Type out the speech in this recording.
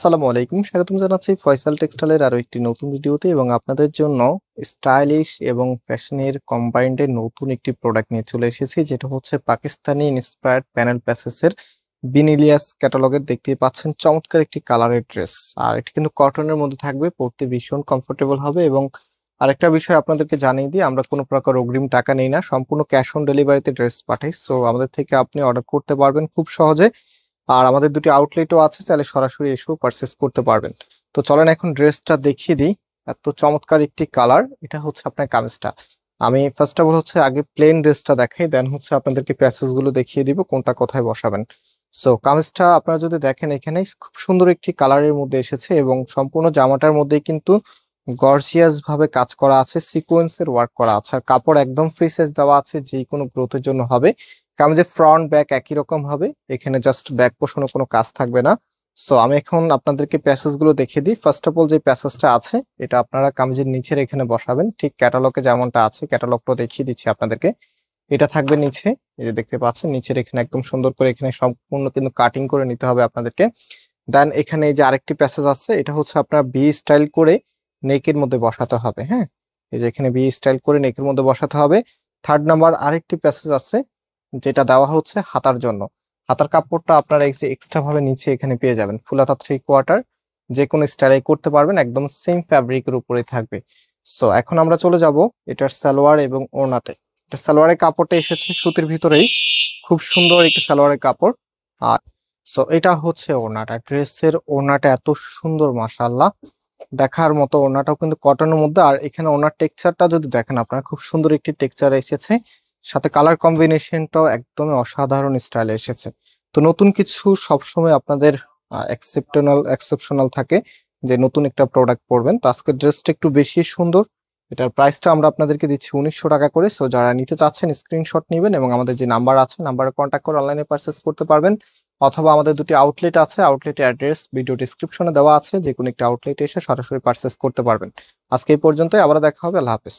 আসসালামু আলাইকুম, স্বাগতম জানাচ্ছি ফয়সাল টেক্সটাইলের আরো একটি নতুন ভিডিওতে এবং আপনাদের জন্য স্টাইলিশ এবং ফ্যাশনের কম্বাইন্ড এর নতুন একটি প্রোডাক্ট নিয়ে চলে এসেছি, যেটা হচ্ছে পাকিস্তানি ইন্সপায়ার্ড প্যানেল প্যাসেসের বিনিলিয়াস ক্যাটালগের। দেখতেই পাচ্ছেন চমৎকার একটি কালারের ড্রেস, আর এটা কিন্তু কটনের মধ্যে থাকবে, পরতে ভীষণ কমফোর্টেবল হবে। এবং আরেকটা বিষয় আপনাদেরকে জানিয়ে দিই, আমরা কোনো প্রকার অগ্রিম টাকা নেই না, সম্পূর্ণ ক্যাশ অন ডেলিভারিতে ড্রেস পাঠাই। সো আমাদের থেকে আপনি অর্ডার করতে পারবেন খুব সহজে, আর আমাদের দুটি আউটলেটও আছে, চাইলে সরাসরি এসেও পারচেস করতে পারবেন। তো চলেন এখন ড্রেসটা দেখিয়ে দিই। এত চমৎকার একটি কালার, এটা হচ্ছে আপনার কামিজটা। আমি ফার্স্ট অফ অল হচ্ছে আগে প্লেন ড্রেসটা দেখাই, দেন হচ্ছে আপনাদেরকে প্যাসেজ গুলো দেখিয়ে দিব কোনটা কোথায় বসাবেন। সো কামিজটা আপনারা যদি দেখেন, এখানে খুব সুন্দর একটি কালারের মধ্যে এসেছে এবং সম্পূর্ণ জামাটার মধ্যেই কিন্তু গর্জিয়াস ভাবে কাজ করা আছে, সিকোয়েন্সের ওয়ার্ক করা আছে, আর কাপড় একদম ফ্রি সাইজ দেওয়া আছে, যে কোনো গ্রোথের জন্য হবে। কামিজের ফ্রন্ট ব্যাক একই রকম হবে, এখানে জাস্ট ব্যাক পোর্শনে কোনো কাজ থাকবে না। সো আমি এখন আপনাদেরকে প্যাসেজ গুলো দেখিয়ে দিই। ফার্স্ট অফ অল যে প্যাসেজটা আছে, এটা আপনারা কামিজের নিচের এখানে বসাবেন, ঠিক ক্যাটালগে যেমনটা আছে। ক্যাটালগটা দেখিয়ে দিচ্ছি আপনাদেরকে। এটা থাকবে নিচে, এই যে দেখতে পাচ্ছেন নিচের এখানে একদম সুন্দর করে এখানে সম্পূর্ণ কিন্তু কাটিং করে নিতে হবে আপনাদেরকে। দেন এখানে এই যে আরেকটি প্যাসেজ আছে, এটা হচ্ছে আপনার বি স্টাইল করে নেকের মধ্যে বসাতে হবে। হ্যাঁ, এই যে এখানে বি স্টাইল করে নেকের মধ্যে বসাতে হবে। থার্ড নাম্বার আরেকটি প্যাসেজ আছে, যেটা দেওয়া হচ্ছে হাতার জন্য। হাতার কাপড়টা আপনারা এক্সট্রা ভাবে নিচে এখানে পেয়ে যাবেন, ফুল হাতা 3/4, যে কোনো স্টাইলে করতে পারবেন, একদম সেম ফ্যাব্রিকের উপরে থাকবে। সো এখন আমরা চলে যাব এটার সালোয়ার এবং ওড়নাতে। এটা সালোয়ারের কাপড়টা এসেছে সুতির ভিতরেই, খুব সুন্দর একটি সালোয়ারের কাপড়। আর সো এটা হচ্ছে ওড়নাটা, ড্রেসের ওড়নাটা এত সুন্দর, মাশাআল্লাহ, দেখার মতো। ওড়নাটাও কিন্তু কটনের মধ্যে, আর এখানে ওড়নার টেক্সচারটা যদি দেখেন আপনারা, খুব সুন্দর একটি টেক্সচার এসেছে, সাথে কালার কম্বিনেশনটাও একদমই অসাধারণ স্টাইলে এসেছে। তো নতুন কিছু সবসময় আপনাদের এক্সেপশনাল থাকে, যে নতুন একটা প্রোডাক্ট পড়বেন। তো আজকের ড্রেসটা একটু বেশি সুন্দর, এটার প্রাইসটা আমরা আপনাদেরকে দিচ্ছি 1900 টাকা করে। সো যারা নিতে চাচ্ছেন স্ক্রিনশট নেবেন এবং আমাদের যে নাম্বার আছে, নাম্বারে কন্ট্যাক্ট করে অনলাইনে পারচেস করতে পারবেন, অথবা আমাদের দুটি আউটলেট আছে, আউটলেটের অ্যাড্রেস ভিডিও ডিসক্রিপশনে দেওয়া আছে, যে কোনো একটা আউটলেটে এসে সরাসরি পারচেস করতে পারবেন। আজকে এই পর্যন্তই, আবার দেখা হবে। আল্লাহ হাফেজ।